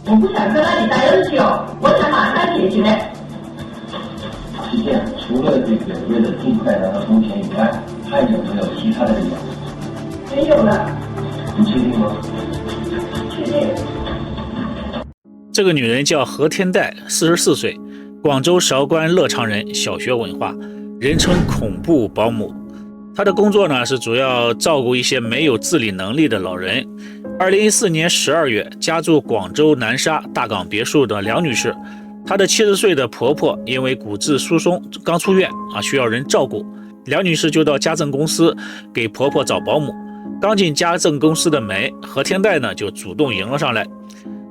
我不想在那里待很久，我想马上解决。是这样，除了这个为了尽快拿到工钱以外，还有没有其他的理由？没有了。你确定吗？确定。这个女人叫何天黛，44岁，广州韶关乐昌人，小学文化，人称恐怖保姆。她的工作呢是主要照顾一些没有自理能力的老人。2014年12月，家住广州南沙大港别墅的梁女士，她的70岁的婆婆因为骨质疏松刚出院需要人照顾，梁女士就到家政公司给婆婆找保姆。刚进家政公司的门，何天黛呢就主动迎了上来。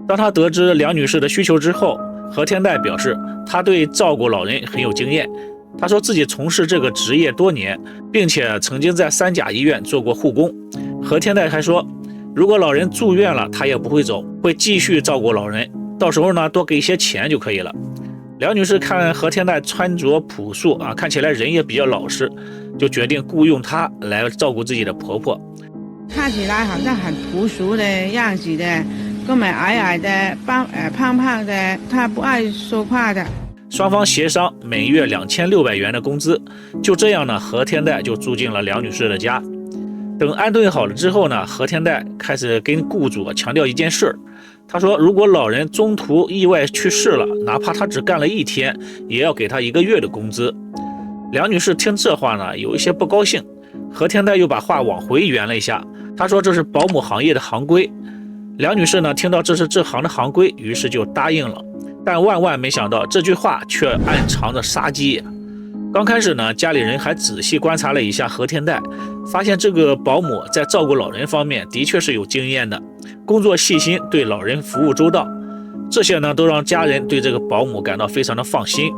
当她得知梁女士的需求之后，何天黛表示她对照顾老人很有经验。她说自己从事这个职业多年，并且曾经在3甲医院做过护工。何天黛还说，如果老人住院了，她也不会走，会继续照顾老人，到时候呢多给一些钱就可以了。梁女士看何天黛穿着朴素看起来人也比较老实，就决定雇佣她来照顾自己的婆婆。看起来好像很朴素的样子的，根本矮矮的、胖胖的，她不爱说话的。双方协商每月2600元的工资，就这样呢，何天黛就住进了梁女士的家。等安顿好了之后呢，何天黛开始跟雇主强调一件事，她说如果老人中途意外去世了，哪怕他只干了1天，也要给他1个月的工资。梁女士听这话呢，有一些不高兴。何天黛又把话往回圆了一下，她说这是保姆行业的行规。梁女士呢，听到这是这行的行规，于是就答应了。但万万没想到，这句话却暗藏着杀机。刚开始呢，家里人还仔细观察了一下何天黛，发现这个保姆在照顾老人方面的确是有经验的，工作细心，对老人服务周到。这些呢，都让家人对这个保姆感到非常的放心。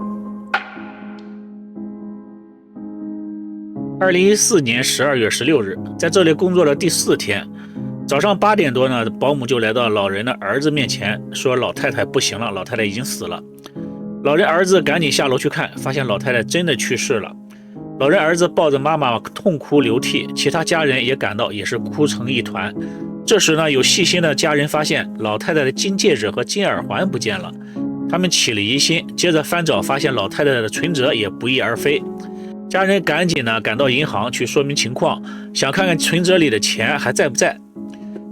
2014年12月16日，在这里工作的第4天，早上8点多呢，保姆就来到老人的儿子面前，说老太太不行了，老太太已经死了。老人儿子赶紧下楼去看，发现老太太真的去世了。老人儿子抱着妈妈痛哭流涕，其他家人也赶到，也是哭成一团。这时呢，有细心的家人发现老太太的金戒指和金耳环不见了，他们起了疑心，接着翻找，发现老太太的存折也不翼而飞。家人赶紧呢赶到银行去说明情况，想看看存折里的钱还在不在。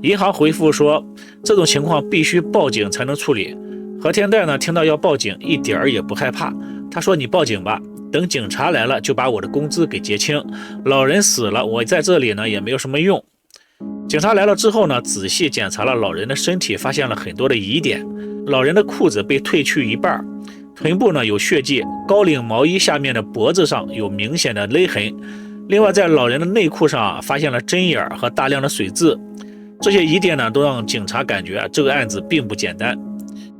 银行回复说，这种情况必须报警才能处理。何天黛呢听到要报警，一点儿也不害怕。他说，你报警吧，等警察来了就把我的工资给结清，老人死了，我在这里呢也没有什么用。警察来了之后呢，仔细检查了老人的身体，发现了很多的疑点。老人的裤子被褪去一半，臀部呢有血迹，高领毛衣下面的脖子上有明显的勒痕。另外在老人的内裤上发现了针眼和大量的水渍。这些疑点呢都让警察感觉这个案子并不简单。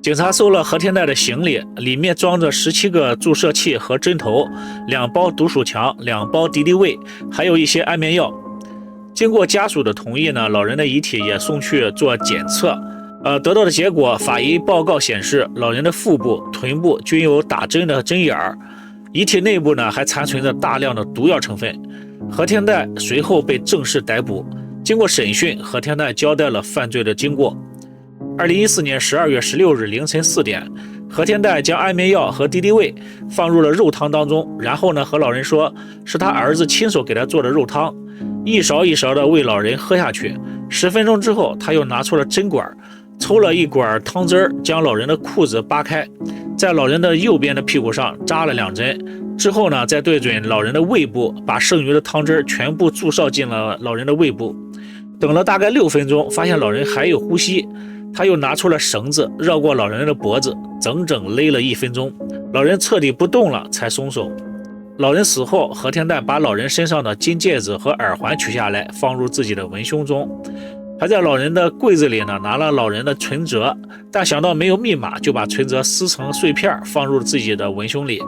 警察搜了何天黛的行李，里面装着17个注射器和针头，2包毒鼠强，2包敌敌畏，还有一些安眠药。经过家属的同意呢，老人的遗体也送去做检测。得到的结果，法医报告显示，老人的腹部、臀部均有打针的针眼儿，遗体内部呢还残存着大量的毒药成分。何天黛随后被正式逮捕。经过审讯，何天黛交代了犯罪的经过。2014年12月16日凌晨4点，何天黛将安眠药和敌敌畏放入了肉汤当中，然后呢和老人说是他儿子亲手给他做的肉汤，一勺一勺的喂老人喝下去。10分钟之后，他又拿出了针管，抽了一管汤汁，将老人的裤子扒开，在老人的右边的屁股上扎了2针，之后呢再对准老人的胃部，把剩余的汤汁全部注射进了老人的胃部。等了大概6分钟，发现老人还有呼吸，他又拿出了绳子绕过老人的脖子，整整勒了1分钟，老人彻底不动了才松手。老人死后，何天黛把老人身上的金戒指和耳环取下来，放入自己的文胸中，还在老人的柜子里呢拿了老人的存折，但想到没有密码，就把存折撕成碎片放入自己的文胸里。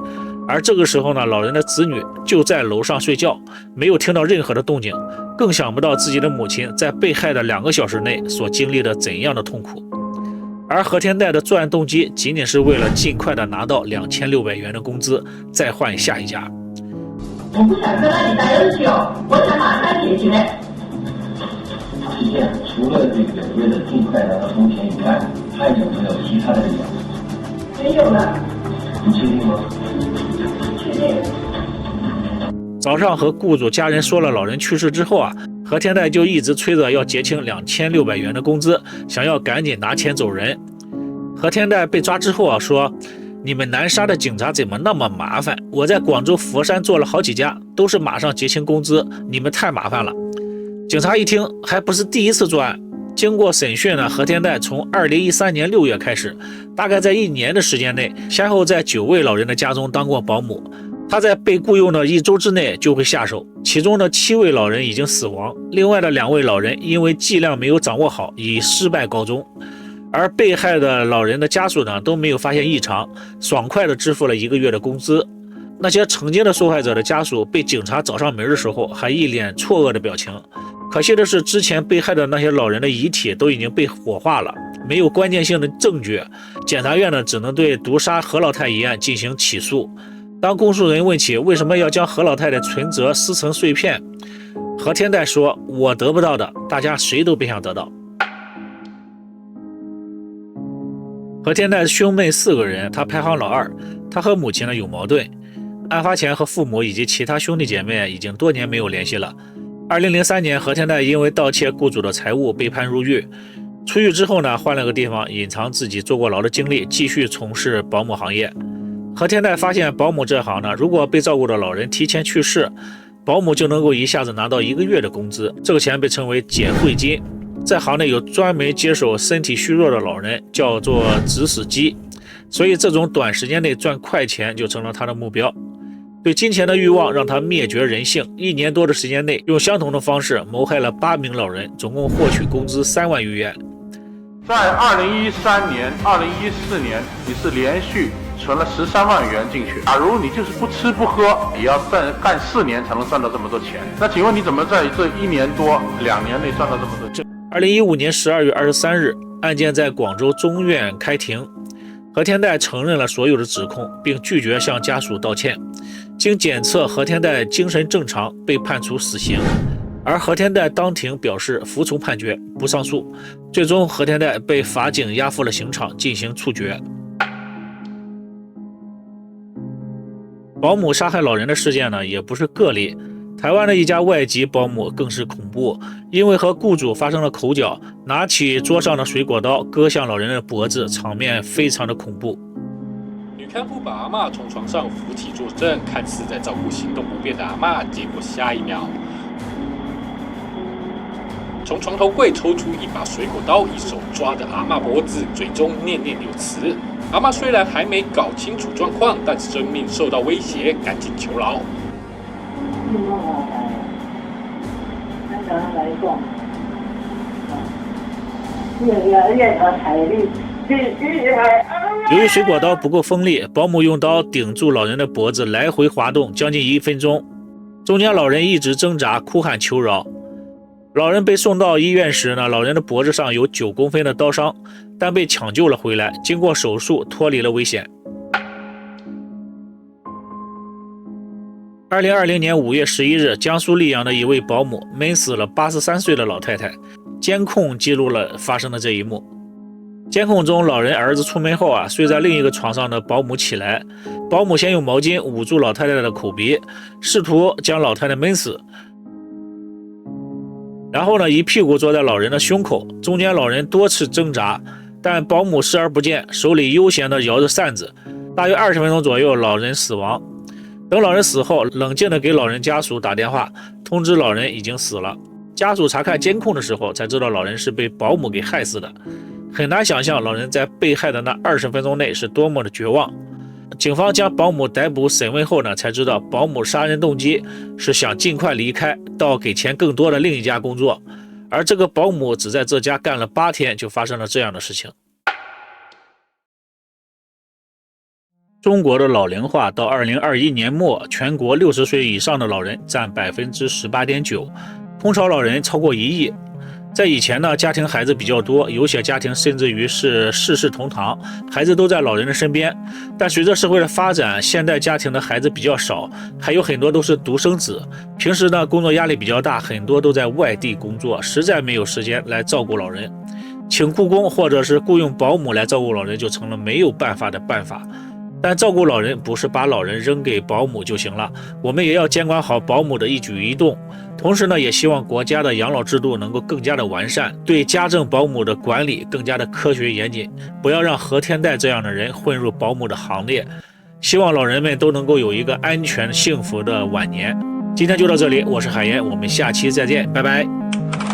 而这个时候呢，老人的子女就在楼上睡觉，没有听到任何的动静，更想不到自己的母亲在被害的2个小时内所经历了怎样的痛苦。而何天黛的作案动机仅仅是为了尽快的拿到2600元的工资，再换下一家。我不想在那里待很久，我想马上解决。是这样，除了这个为了尽快拿到工钱以外，还有没有其他的理由？没有了，你确定吗？确定。早上和雇主家人说了老人去世之后啊，何天代就一直催着要结清2600元的工资，想要赶紧拿钱走人。何天代被抓之后啊，说你们南沙的警察怎么那么麻烦？我在广州、佛山做了好几家，都是马上结清工资，你们太麻烦了。警察一听，还不是第一次作案。经过审讯呢，何天代从2013年6月开始，大概在1年的时间内，先后在9位老人的家中当过保姆。他在被雇佣的1周之内就会下手，其中的7位老人已经死亡，另外的2位老人因为剂量没有掌握好，以失败告终。而被害的老人的家属呢，都没有发现异常，爽快地支付了1个月的工资。那些曾经的受害者的家属被警察找上门的时候，还一脸错愕的表情。可惜的是，之前被害的那些老人的遗体都已经被火化了，没有关键性的证据，检察院呢只能对毒杀何老太一案进行起诉。当公诉人问起为什么要将何老太的存折撕成碎片，何天代说：“我得不到的，大家谁都别想得到。”何天代兄妹4个人，他排行老2，他和母亲呢有矛盾。案发前和父母以及其他兄弟姐妹已经多年没有联系了。2003年，何天代因为盗窃雇主的财物被判入狱。出狱之后呢，换了个地方隐藏自己坐过牢的经历，继续从事保姆行业。何天代发现保姆这行呢，如果被照顾的老人提前去世，保姆就能够一下子拿到1个月的工资，这个钱被称为捡惠金。在行内有专门接手身体虚弱的老人，叫做指使机，所以这种短时间内赚快钱就成了他的目标。对金钱的欲望让他灭绝人性，1年多的时间内，用相同的方式谋害了8名老人，总共获取工资3万余元。在2013年、2014年，你是连续存了13万元进去。假如你就是不吃不喝，也要干4年才能赚到这么多钱。那请问你怎么在这1年多、2年内赚到这么多钱？2015年12月23日，案件在广州中院开庭。何天代承认了所有的指控，并拒绝向家属道歉。经检测，何天代精神正常，被判处死刑。而何天代当庭表示服从判决，不上诉。最终，何天代被法警押赴了刑场进行处决。保姆杀害老人的事件呢，也不是个例。台湾的一家外籍保姆更是恐怖，因为和雇主发生了口角，拿起桌上的水果刀割向老人的脖子，场面非常的恐怖。女看护把阿嬷从床上扶起坐正，看似在照顾行动不便的阿嬷，结果下一秒从床头柜抽出一把水果刀，一手抓着阿嬷脖子，嘴中念念有词。阿嬷虽然还没搞清楚状况，但生命受到威胁，赶紧求饶。由于水果刀不够锋利，保姆用刀顶住老人的脖子，来回滑动将近1分钟，中间老人一直挣扎哭喊求饶。老人被送到医院时呢，老人的脖子上有9公分的刀伤，但被抢救了回来，经过手术脱离了危险。2020年5月11日，江苏溧阳的一位保姆闷死了83岁的老太太，监控记录了发生的这一幕。监控中，老人儿子出门后睡在另一个床上的保姆起来，保姆先用毛巾捂住老太太的口鼻，试图将老太太闷死，然后呢，一屁股坐在老人的胸口，中间老人多次挣扎，但保姆视而不见，手里悠闲地摇着扇子。大约20分钟左右，老人死亡。等老人死后，冷静地给老人家属打电话，通知老人已经死了。家属查看监控的时候，才知道老人是被保姆给害死的。很难想象老人在被害的那20分钟内是多么的绝望。警方将保姆逮捕审问后呢，才知道保姆杀人动机是想尽快离开，到给钱更多的另一家工作。而这个保姆只在这家干了8天，就发生了这样的事情。中国的老龄化到2021年末，全国60岁以上的老人占 18.9%， 空巢老人超过1亿。在以前呢，家庭孩子比较多，有些家庭甚至于是事事同堂，孩子都在老人的身边。但随着社会的发展，现代家庭的孩子比较少，还有很多都是独生子。平时呢，工作压力比较大，很多都在外地工作，实在没有时间来照顾老人。请雇工或者是雇佣保姆来照顾老人就成了没有办法的办法。但照顾老人不是把老人扔给保姆就行了，我们也要监管好保姆的一举一动。同时呢，也希望国家的养老制度能够更加的完善，对家政保姆的管理更加的科学严谨，不要让何天代这样的人混入保姆的行列。希望老人们都能够有一个安全幸福的晚年。今天就到这里，我是海岩，我们下期再见，拜拜。